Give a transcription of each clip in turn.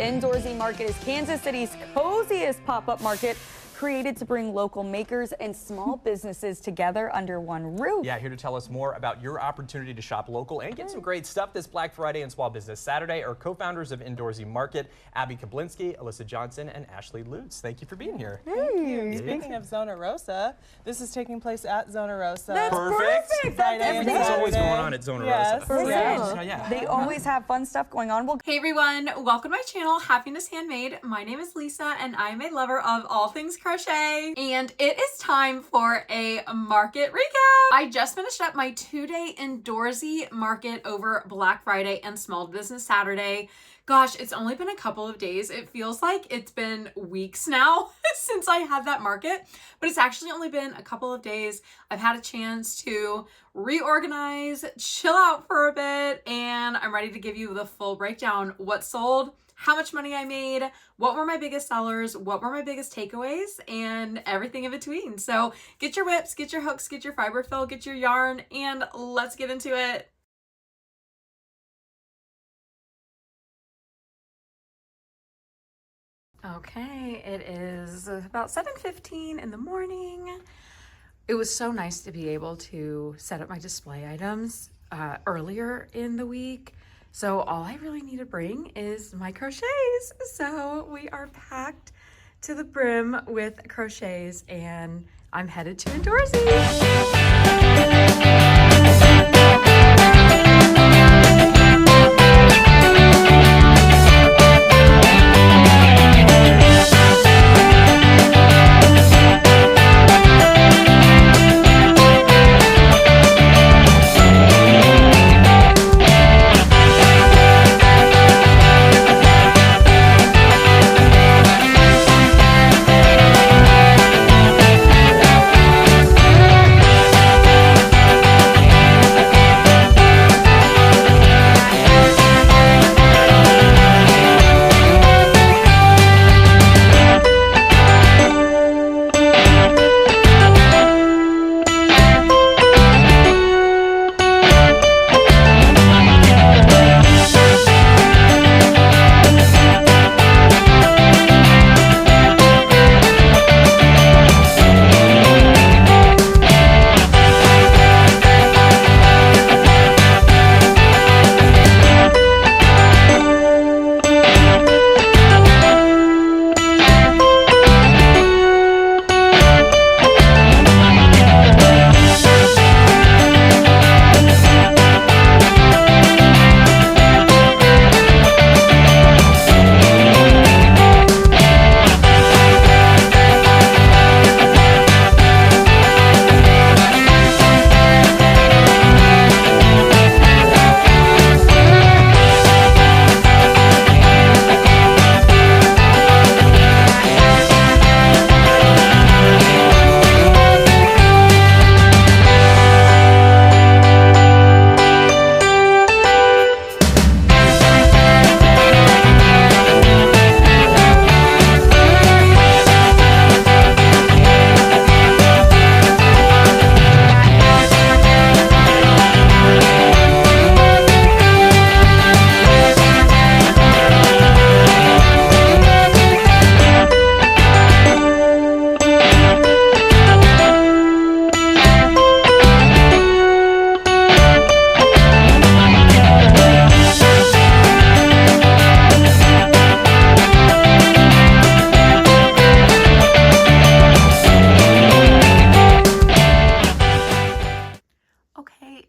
Indoorsy Market is Kansas City's coziest pop-up market, created to bring local makers and small businesses together under one roof. Yeah, here to tell us more about your opportunity to shop local and get some great stuff this Black Friday and Small Business Saturday are co-founders of Indoorsy Market, Abby Kablinski, Alyssa Johnson, and Ashley Lutz. Thank you for being here. Thank you. Speaking of Zona Rosa, this is taking place at Zona Rosa. That's perfect. Everything's always going on at Zona Rosa. Yeah. They always have fun stuff going on. Hey everyone, welcome to my channel, Happiness Handmade. My name is Lisa and I'm a lover of all things crochet. And it is time for a market recap. I just finished up my 2-day Indoorsy market over Black Friday and Small Business Saturday. Gosh, it's only been a couple of days. It feels like it's been weeks now since I had that market, but it's actually only been a couple of days. I've had a chance to reorganize, chill out for a bit, and I'm ready to give you the full breakdown. What sold, how much money I made, what were my biggest sellers, what were my biggest takeaways, and everything in between. So get your whips, get your hooks, get your fiber fill, get your yarn, and let's get into it. Okay, it is about 7:15 in the morning. It was so nice to be able to set up my display items earlier in the week. So all I really need to bring is my crochets. So we are packed to the brim with crochets and I'm headed to Indoorsy.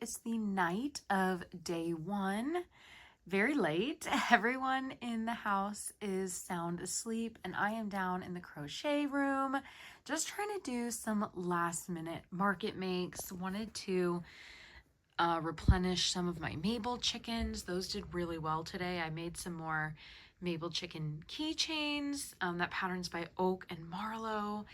It's the night of day one, very late. Everyone in the house is sound asleep and I am down in the crochet room just trying to do some last minute market makes. Wanted to replenish some of my Mabel chickens. Those did really well today. I made some more Mabel Chicken keychains. That pattern's by Oak and Marlowe.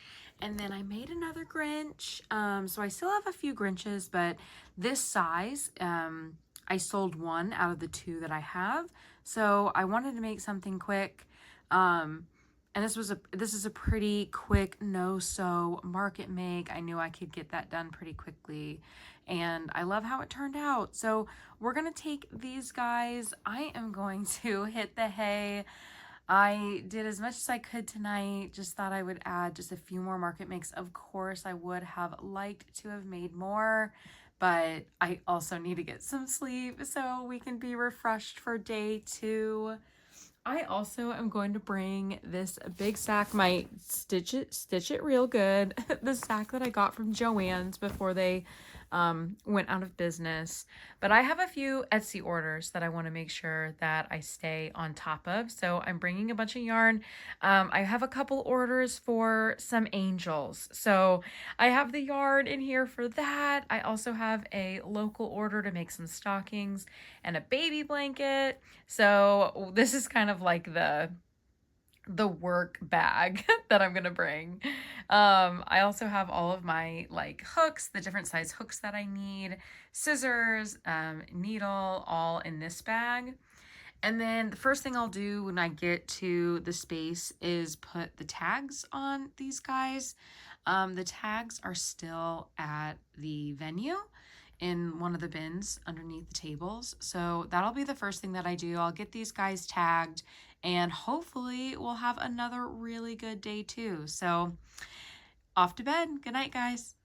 And then I made another Grinch. So I still have a few Grinches, but this size, I sold one out of the 2 that I have. So I wanted to make something quick. And this is a pretty quick no-sew market make. I knew I could get that done pretty quickly. And I love how it turned out. So we're gonna take these guys. I am going to hit the hay I did as much as I could tonight. Just thought I would add just a few more market makes. Of course, I would have liked to have made more, but I also need to get some sleep so we can be refreshed for day 2. I also am going to bring this big sack, my Stitch It Real Good, the sack that I got from Joann's before they went out of business. But I have a few Etsy orders that I want to make sure that I stay on top of. So I'm bringing a bunch of yarn. I have a couple orders for some angels. So I have the yarn in here for that. I also have a local order to make some stockings and a baby blanket. So this is kind of like the work bag that I'm gonna bring. I also have all of my like hooks, the different size hooks that I need, scissors, needle, all in this bag. And then the first thing I'll do when I get to the space is put the tags on these guys. The tags are still at the venue in one of the bins underneath the tables. So that'll be the first thing that I do. I'll get these guys tagged and hopefully we'll have another really good day too. So off to bed. Good night, guys.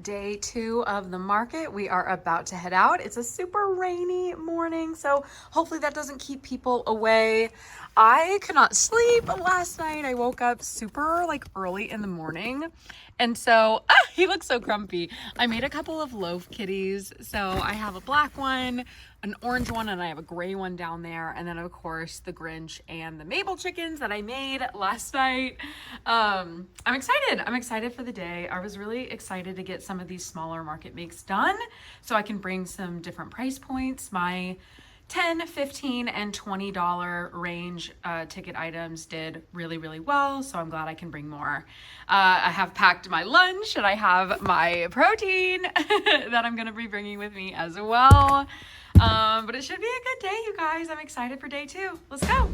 Day 2 of the market. We are about to head out. It's a super rainy morning, so hopefully that doesn't keep people away. I could not sleep last night. I woke up super like early in the morning. And so, he looks so grumpy. I made a couple of loaf kitties. So I have a black one, an orange one, and I have a gray one down there. And then of course the Grinch and the Mabel chickens that I made last night. I'm excited. I'm excited for the day. I was really excited to get some of these smaller market makes done so I can bring some different price points. My $10, $15, and $20 range ticket items did really, really well, so I'm glad I can bring more. I have packed my lunch and I have my protein that I'm gonna be bringing with me as well. But it should be a good day, you guys. I'm excited for day 2. Let's go.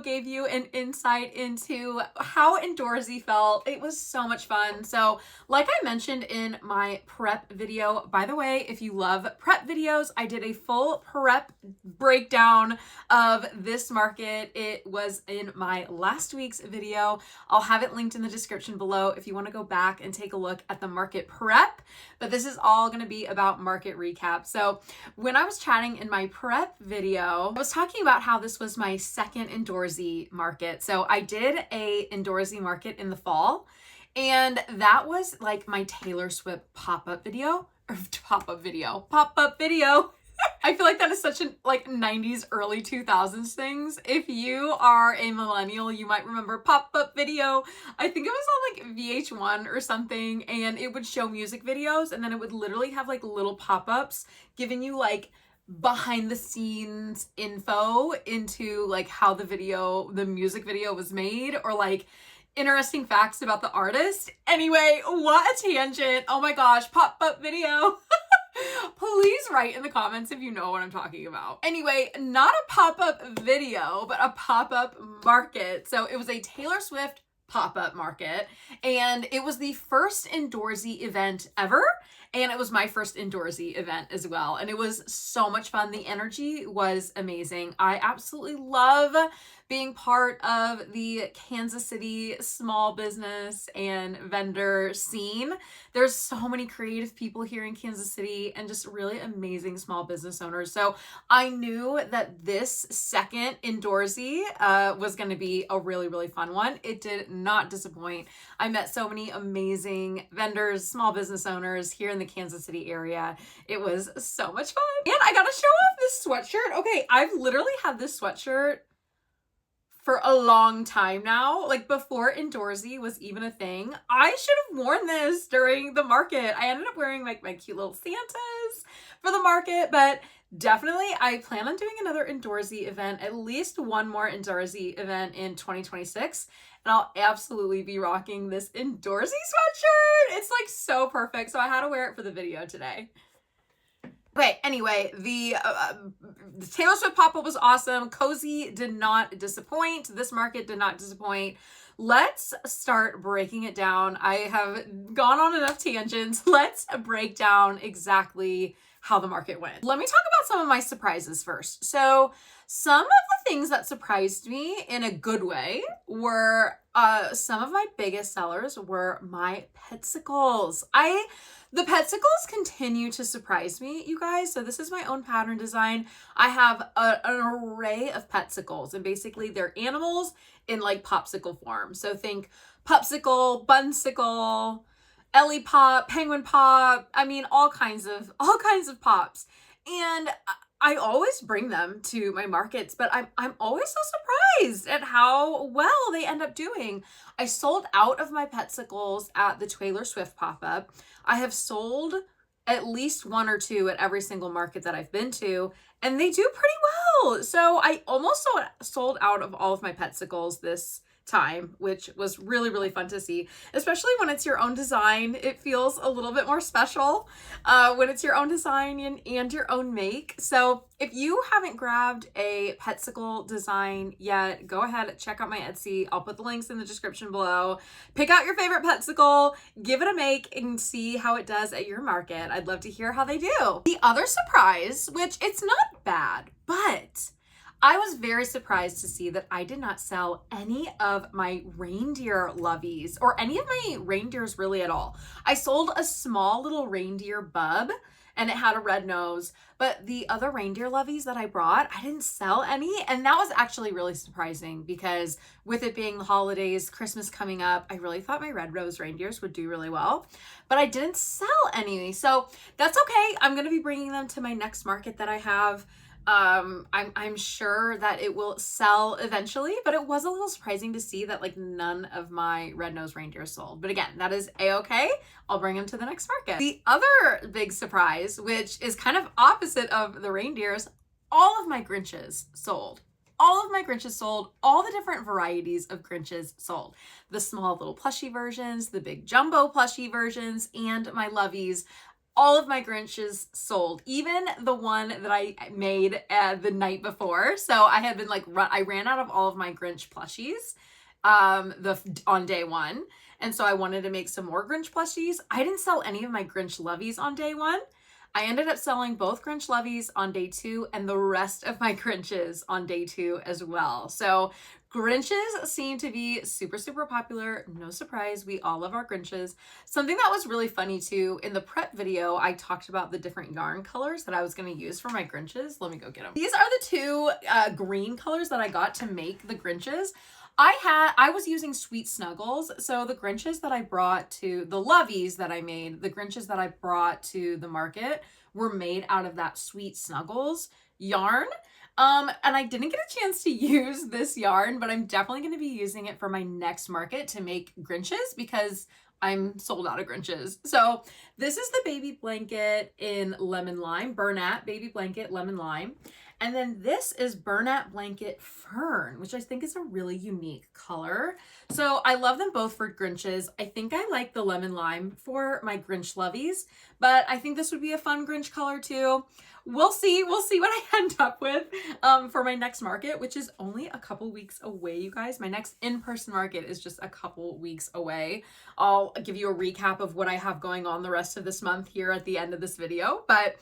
Gave you an insight into how indoorsy felt. It was so much fun. So like I mentioned in my prep video, by the way, if you love prep videos, I did a full prep breakdown of this market. It was in my last week's video. I'll have it linked in the description below if you want to go back and take a look at the market prep, but this is all going to be about market recap. So when I was chatting in my prep video, I was talking about how this was my second indoorsy market. So I did a indoorsy market in the fall, and that was like my Taylor Swift pop-up video. I feel like that is such a like 90s, early 2000s things. If you are a millennial, you might remember pop-up video. I think it was on like VH1 or something, and it would show music videos, and then it would literally have like little pop-ups giving you like behind the scenes info into like how the music video was made, or like interesting facts about the artist. Anyway, what a tangent. Oh my gosh, pop-up video. Please write in the comments if you know what I'm talking about. Anyway, not a pop-up video, but a pop-up market. So it was a Taylor Swift pop-up market, and it was the first indoorsy event ever. And it was my first indoorsy event as well. And it was so much fun. The energy was amazing. I absolutely love being part of the Kansas City small business and vendor scene. There's so many creative people here in Kansas City and just really amazing small business owners. So I knew that this second indoorsy was going to be a really, really fun one. It did not disappoint. I met so many amazing vendors, small business owners here in the Kansas City area. It was so much fun. And I got to show off this sweatshirt. Okay, I've literally had this sweatshirt for a long time now, like before indoorsy was even a thing. I should have worn this during the market. I ended up wearing like my cute little Santas for the market, but definitely I plan on doing another indoorsy event, at least one more indoorsy event in 2026. And I'll absolutely be rocking this indoorsy sweatshirt. It's like so perfect. So I had to wear it for the video today. Okay, anyway, the Taylor Swift pop-up was awesome. Cozy did not disappoint. This market did not disappoint. Let's start breaking it down. I have gone on enough tangents. Let's break down exactly how the market went. Let me talk about some of my surprises first. So some of the things that surprised me in a good way were some of my biggest sellers were my petsicles. The petsicles continue to surprise me, you guys. So this is my own pattern design. I have an array of petsicles, and basically they're animals in like popsicle form. So think Pupsicle, Bunsicle, Ellie Pop, Penguin Pop. I mean, all kinds of pops. And I always bring them to my markets, but I'm always so surprised at how well they end up doing. I sold out of my petsicles at the Taylor Swift pop-up. I have sold at least one or two at every single market that I've been to, and they do pretty well. So I almost sold out of all of my petsicles this time, which was really, really fun to see, especially when it's your own design. It feels a little bit more special when it's your own design and your own make. So if you haven't grabbed a petsicle design yet, go ahead, check out my Etsy. I'll put the links in the description below. Pick out your favorite petsicle, give it a make, and see how it does at your market. I'd love to hear how they do. The other surprise, which it's not bad, but I was very surprised to see that I did not sell any of my reindeer loveys or any of my reindeers really at all. I sold a small little reindeer bub and it had a red nose, but the other reindeer loveys that I brought, I didn't sell any. And that was actually really surprising because with it being the holidays, Christmas coming up, I really thought my red-nosed reindeers would do really well, but I didn't sell any. So that's okay. I'm going to be bringing them to my next market that I have. I'm sure that it will sell eventually, but it was a little surprising to see that like none of my red-nosed reindeer sold. But again, that is a-okay. I'll bring them to the next market. The other big surprise, which is kind of opposite of the reindeers, all of my Grinches sold. All of my Grinches sold, all the different varieties of Grinches sold. The small little plushie versions, the big jumbo plushie versions, and my loveys. All of my Grinches sold, even the one that I made the night before. So I had been like, I ran out of all of my Grinch plushies on day one. And so I wanted to make some more Grinch plushies. I didn't sell any of my Grinch loveys on day one. I ended up selling both Grinch loveys on day two and the rest of my Grinches on day two as well. So Grinches seem to be super, super popular. No surprise, we all love our Grinches. Something that was really funny too, in the prep video, I talked about the different yarn colors that I was going to use for my Grinches. Let me go get them. These are the two green colors that I got to make the Grinches. I was using Sweet Snuggles. So the Grinches that I brought to the loveys that I made, the Grinches that I brought to the market were made out of that Sweet Snuggles yarn. And I didn't get a chance to use this yarn, but I'm definitely going to be using it for my next market to make Grinches because I'm sold out of Grinches. So this is the baby blanket in lemon lime, Bernat baby blanket lemon lime. And then this is Bernat Blanket Fern, which I think is a really unique color. So I love them both for Grinches. I think I like the lemon lime for my Grinch loveys, but I think this would be a fun Grinch color too. We'll see what I end up with for my next market, which is only a couple weeks away, you guys. My next in-person market is just a couple weeks away. I'll give you a recap of what I have going on the rest of this month here at the end of this video, but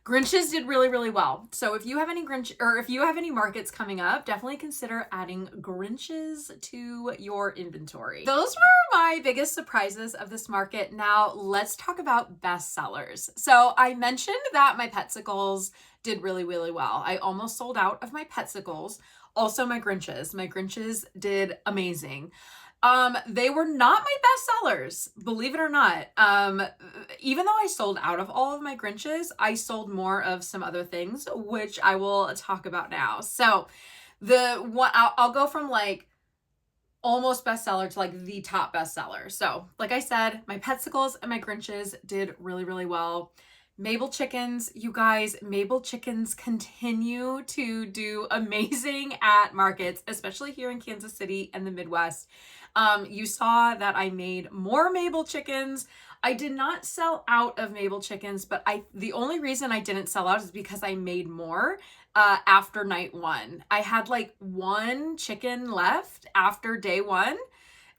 Grinches did really, really well. So if you have any if you have any markets coming up, definitely consider adding Grinches to your inventory. Those were my biggest surprises of this market. Now let's talk about best sellers. So I mentioned that my petsicles did really, really well. I almost sold out of my petsicles. Also my Grinches. My Grinches did amazing. They were not my best sellers, believe it or not. Even though I sold out of all of my Grinches, I sold more of some other things, which I will talk about now. So I'll go from like almost bestseller to like the top bestseller. So like I said, my petsicles and my Grinches did really, really well. Mabel Chickens, you guys, Mabel Chickens continue to do amazing at markets, especially here in Kansas City and the Midwest. You saw that I made more Mabel Chickens. I did not sell out of Mabel Chickens, but the only reason I didn't sell out is because I made more after night 1. I had like 1 chicken left after day 1.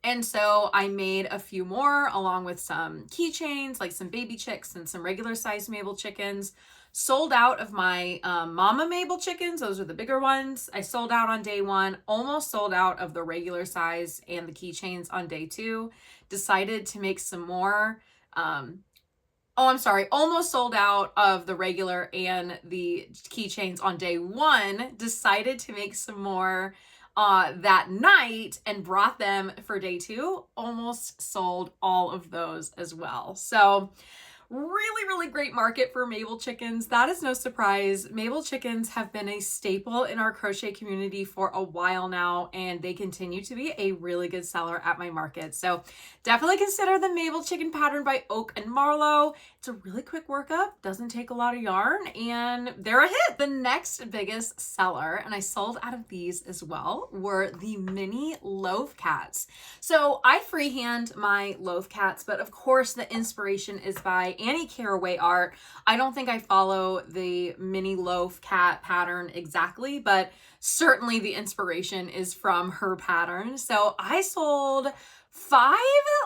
And so I made a few more along with some keychains, like some baby chicks and some regular sized Mabel chickens. Sold out of my mama Mabel chickens. Those are the bigger ones. I sold out on day 1, almost sold out of the regular size and the keychains on day 2. Decided to make some more. Almost sold out of the regular and the keychains on day 1. Decided to make some more that night and brought them for day 2. Almost sold all of those as well. So really great market for Mabel Chickens. That is no surprise. Mabel Chickens have been a staple in our crochet community for a while now, and they continue to be a really good seller at my market. So definitely consider the Mabel Chicken pattern by Oak and Marlowe. It's a really quick workup, doesn't take a lot of yarn, and they're a hit. The next biggest seller, and I sold out of these as well, were the mini loaf cats. So I freehand my loaf cats, but of course the inspiration is by Annie Caraway art. I don't think I follow the mini loaf cat pattern exactly, but certainly the inspiration is from her pattern. So I sold 5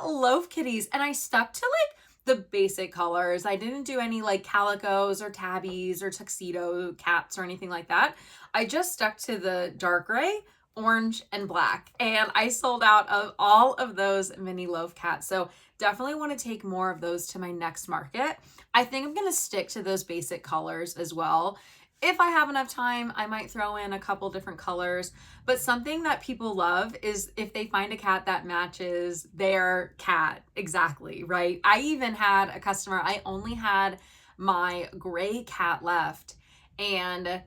loaf kitties, and I stuck to like the basic colors. I didn't do any like calicos or tabbies or tuxedo cats or anything like that. I just stuck to the dark gray, orange, and black. And I sold out of all of those mini loaf cats. So definitely want to take more of those to my next market. I think I'm going to stick to those basic colors as well. If I have enough time, I might throw in a couple different colors, but something that people love is if they find a cat that matches their cat exactly, right? I even had a customer, I only had my gray cat left, and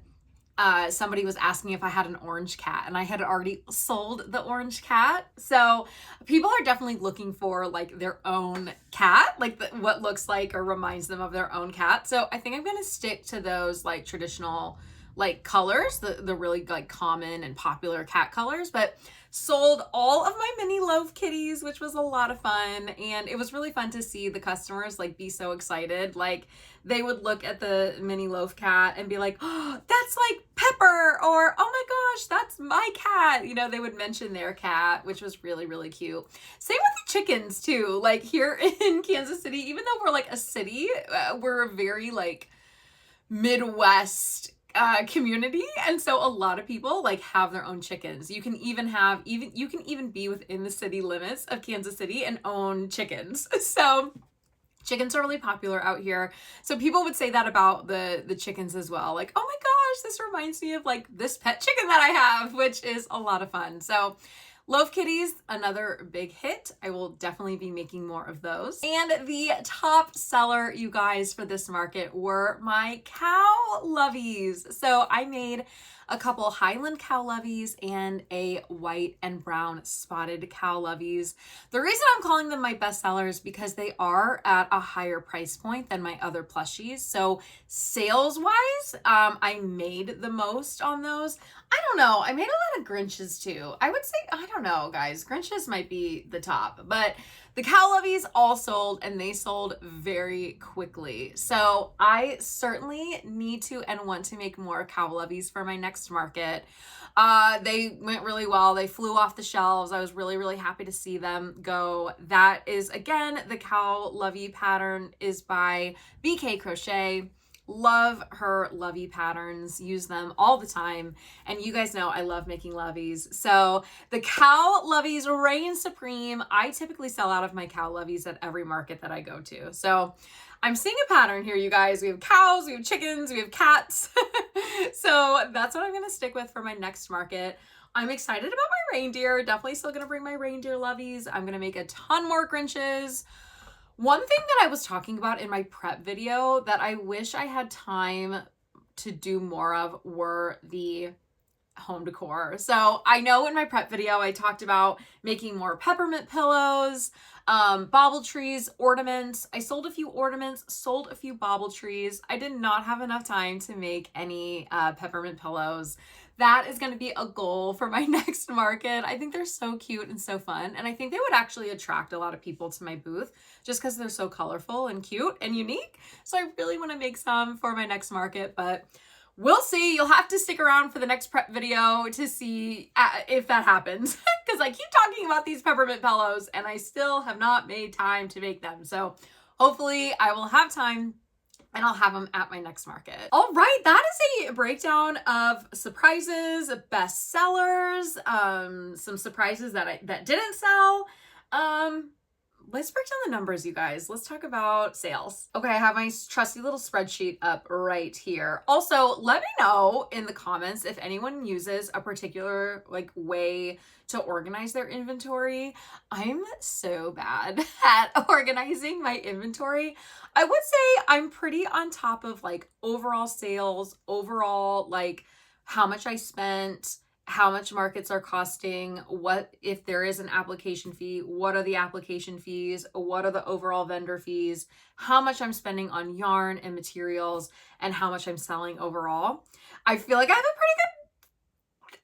somebody was asking if I had an orange cat, and I had already sold the orange cat. So people are definitely looking for like their own cat, like what looks like or reminds them of their own cat. So I think I'm going to stick to those like traditional like colors, the really like common and popular cat colors, but sold all of my mini loaf kitties, which was a lot of fun. And it was really fun to see the customers like be so excited. Like they would look at the mini loaf cat and be like, oh, that's like Pepper, or oh my gosh, that's my cat. You know, they would mention their cat, which was really cute. Same with the chickens too. Like here in Kansas City, even though we're like a city, we're a very like Midwest community, and so a lot of people like have their own chickens. You can even be within the city limits of Kansas City and own chickens. So chickens are really popular out here. So people would say that about the chickens as well. Like, oh my gosh, this reminds me of like this pet chicken that I have, which is a lot of fun. So loaf kitties, another big hit. I will definitely be making more of those. And the top seller, you guys, for this market were my cow loveys. So I made a couple Highland cow loveys and a white and brown spotted cow loveys. The reason I'm calling them my best sellers because they are at a higher price point than my other plushies. So sales wise, I made the most on those. I don't know. I made a lot of Grinches too. I would say, I don't know, guys. Grinches might be the top, but the cow loveys all sold, and they sold very quickly. So I certainly need to and want to make more cow loveys for my next market. They went really well. They flew off the shelves. I was really happy to see them go. That is, again, the cow lovey pattern is by BK Crochet. Love her lovey patterns, use them all the time, and you guys know I love making loveys. So the cow loveys reign supreme. I typically sell out of my cow loveys at every market that I go to. So I'm seeing a pattern here, you guys. We have cows, we have chickens, we have cats. So that's what I'm going to stick with for my next market. I'm excited about my reindeer. Definitely still going to bring my reindeer loveys. I'm going to make a ton more Grinches. One thing that I was talking about in my prep video that I wish I had time to do more of were the home decor. So I know in my prep video, I talked about making more peppermint pillows, bobble trees, ornaments. I sold a few ornaments, sold a few bobble trees. I did not have enough time to make any peppermint pillows. That is going to be a goal for my next market. I think they're so cute and so fun. And I think they would actually attract a lot of people to my booth just because they're so colorful and cute and unique. So I really want to make some for my next market, but we'll see. You'll have to stick around for the next prep video to see if that happens because I keep talking about these peppermint pillows and I still have not made time to make them. So hopefully I will have time and I'll have them at my next market. All right, that is a breakdown of surprises, best sellers, some surprises that didn't sell. Let's break down the numbers, you guys. Let's talk about sales. Okay, I have my trusty little spreadsheet up right here. Also, let me know in the comments if anyone uses a particular way to organize their inventory. I'm so bad at organizing my inventory. I would say I'm pretty on top of overall sales, overall how much I spent, how much markets are costing, what if there is an application fee, what are the application fees, what are the overall vendor fees, how much I'm spending on yarn and materials, and how much I'm selling overall. I feel like I have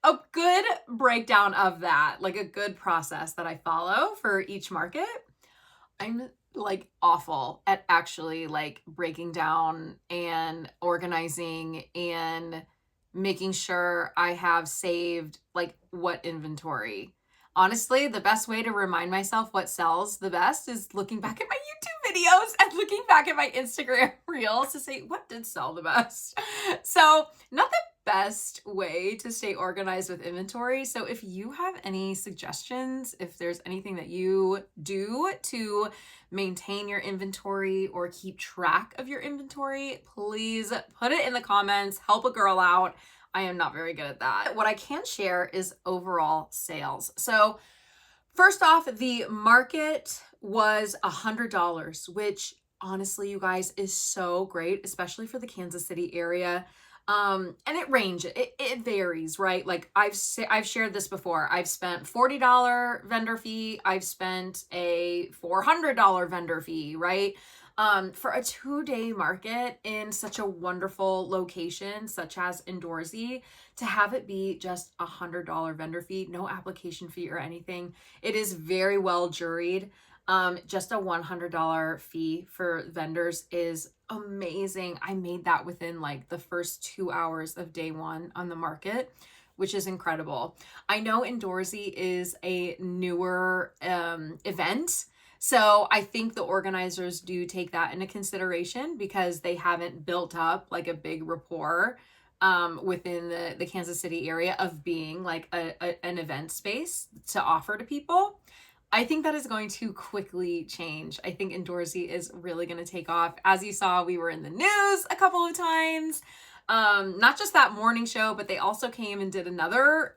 a good breakdown of that, a good process that I follow for each market. I'm awful at actually breaking down and organizing and making sure I have saved what inventory. Honestly, the best way to remind myself what sells the best is looking back at my YouTube videos and looking back at my Instagram reels to say what did sell the best. So not the best way to stay organized with inventory. So if you have any suggestions, if there's anything that you do to maintain your inventory or keep track of your inventory, please put it in the comments. Help a girl out. I am not very good at that. What I can share is overall sales. So first off, the market was $100, which honestly, you guys, is so great, especially for the Kansas City area. And it ranges, it varies, right? I've shared this before. I've spent $40 vendor fee. I've spent a $400 vendor fee, right? For a 2-day market in such a wonderful location, such as Indoorsy, to have it be just $100 vendor fee, no application fee or anything. It is very well juried. Just a $100 fee for vendors is amazing. I made that within the first 2 hours of day one on the market, which is incredible. I know Indoorsy is a newer event, so I think the organizers do take that into consideration because they haven't built up a big rapport within the Kansas City area of being an event space to offer to people. I think that is going to quickly change. I think Indoorsy is really going to take off. As you saw, we were in the news a couple of times. Not just that morning show, but they also came and did another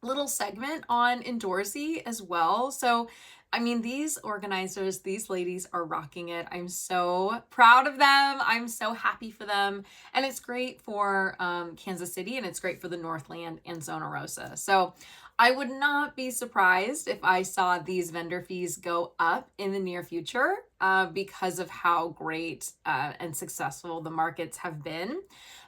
little segment on Indoorsy as well. So, I mean, these organizers, these ladies are rocking it. I'm so proud of them. I'm so happy for them. And it's great for Kansas City, and it's great for the Northland and Zona Rosa. So I would not be surprised if I saw these vendor fees go up in the near future because of how great and successful the markets have been.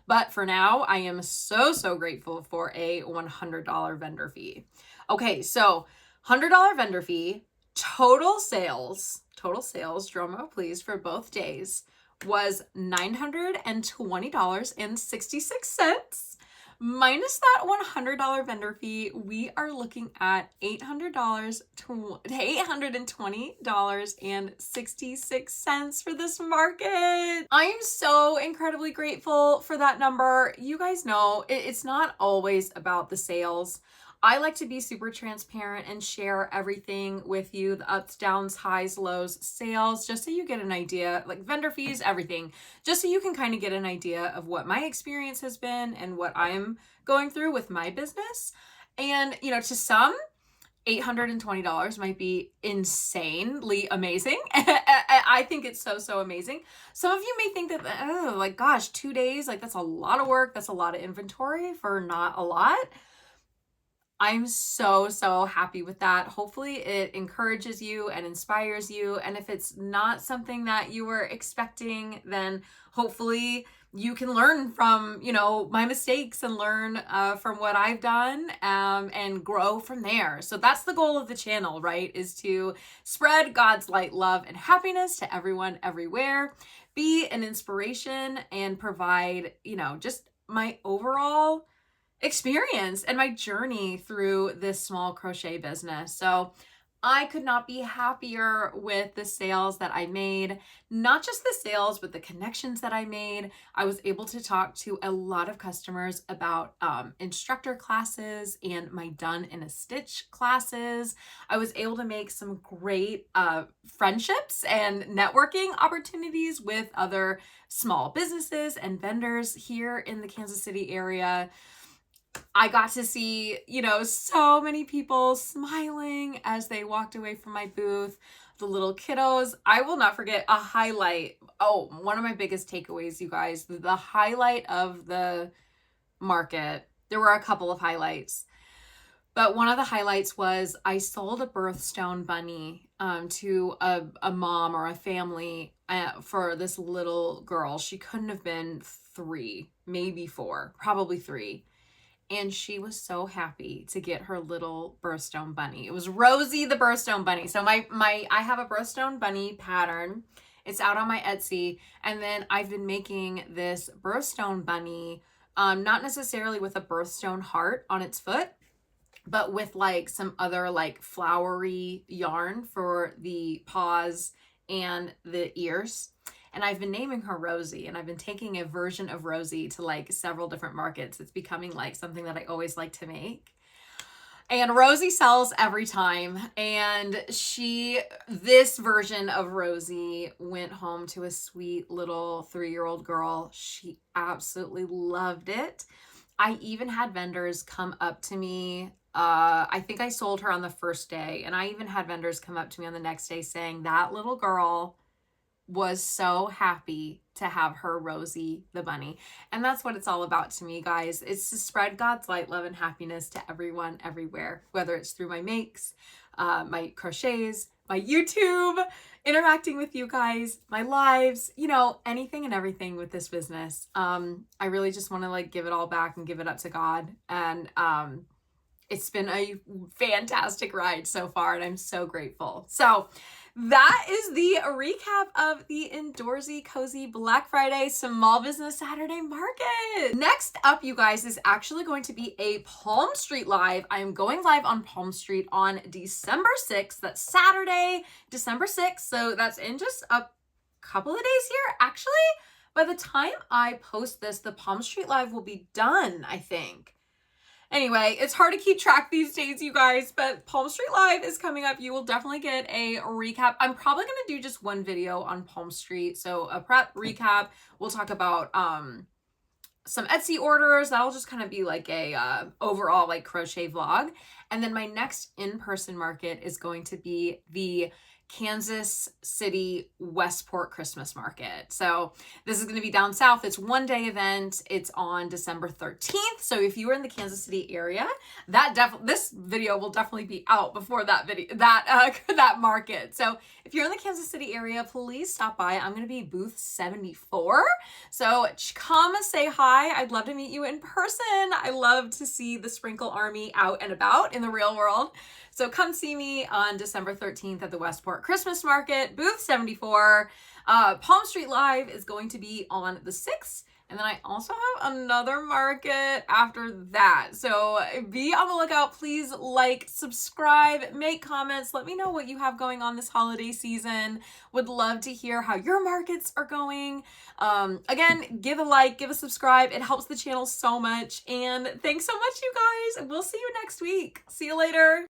But for now, I am so, so grateful for a $100 vendor fee. Okay, so $100 vendor fee, total sales, drum roll please, for both days was $920.66. Minus that $100 vendor fee, we are looking at $820.66 for this market. I am so incredibly grateful for that number. You guys know it's not always about the sales. I like to be super transparent and share everything with you, the ups, downs, highs, lows, sales, just so you get an idea, vendor fees, everything, just so you can kind of get an idea of what my experience has been and what I'm going through with my business. And, to some, $820 might be insanely amazing. I think it's so amazing. Some of you may think that, oh, like, gosh, 2 days, like that's a lot of work. That's a lot of inventory for not a lot. I'm so happy with that. Hopefully it encourages you and inspires you. And if it's not something that you were expecting, then hopefully you can learn from, you know, my mistakes and learn from what I've done and grow from there. So that's the goal of the channel, right? Is to spread God's light, love, and happiness to everyone, everywhere, be an inspiration and provide, you know, just my overall experience and my journey through this small crochet business. So I could not be happier with the sales that I made, not just the sales, but the connections that I made. I was able to talk to a lot of customers about instructor classes and my Done in a Stitch classes. I was able to make some great friendships and networking opportunities with other small businesses and vendors here in the Kansas City area. I got to see, you know, so many people smiling as they walked away from my booth, the little kiddos. I will not forget a highlight. Oh, one of my biggest takeaways, you guys, the highlight of the market. There were a couple of highlights, but one of the highlights was I sold a Birthstone Bunny to a mom or a family for this little girl. She couldn't have been 3, maybe 4, probably 3. And she was so happy to get her little Birthstone Bunny. It was Rosie the Birthstone Bunny. So I have a Birthstone Bunny pattern. It's out on my Etsy. And then I've been making this Birthstone Bunny, not necessarily with a birthstone heart on its foot, but with like some other like flowery yarn for the paws and the ears. And I've been naming her Rosie, and I've been taking a version of Rosie to like several different markets. It's becoming like something that I always like to make. And Rosie sells every time. And this version of Rosie went home to a sweet little 3-year-old girl. She absolutely loved it. I even had vendors come up to me. I think I sold her on the first day, and I even had vendors come up to me on the next day saying that little girl was so happy to have her Rosie the bunny. And that's what it's all about to me, guys. It's to spread God's light, love, and happiness to everyone, everywhere, whether it's through my makes, my crochets, my YouTube, interacting with you guys, my lives, you know, anything and everything with this business. I really just want to like give it all back and give it up to God. And it's been a fantastic ride so far, and I'm so grateful. So that is the recap of the Indoorsy Cozy Black Friday Small Business Saturday Market. Next up, you guys, is actually going to be a Palm Street Live. I am going live on Palm Street on December 6th. That's Saturday, December 6th. So that's in just a couple of days here. Actually, by the time I post this, the Palm Street Live will be done, I think. Anyway, it's hard to keep track these days, you guys, but Palm Street Live is coming up. You will definitely get a recap. I'm probably going to do just one video on Palm Street. So a prep recap. We'll talk about some Etsy orders. That'll just kind of be like a overall like crochet vlog. And then my next in-person market is going to be the Kansas City Westport Christmas Market. So this is going to be down south. It's one-day event. It's on December 13th. So if you are in the Kansas City area, this video will definitely be out before that video, that market. So if you're in the Kansas City area, please stop by. I'm going to be booth 74. So come say hi. I'd love to meet you in person. I love to see the Sprinkle Army out and about in the real world. So come see me on December 13th at the Westport Christmas Market, booth 74. Palm Street Live is going to be on the 6th. And then I also have another market after that. So be on the lookout. Please like, subscribe, make comments. Let me know what you have going on this holiday season. Would love to hear how your markets are going. Again, give a like, give a subscribe. It helps the channel so much. And thanks so much, you guys. We'll see you next week. See you later.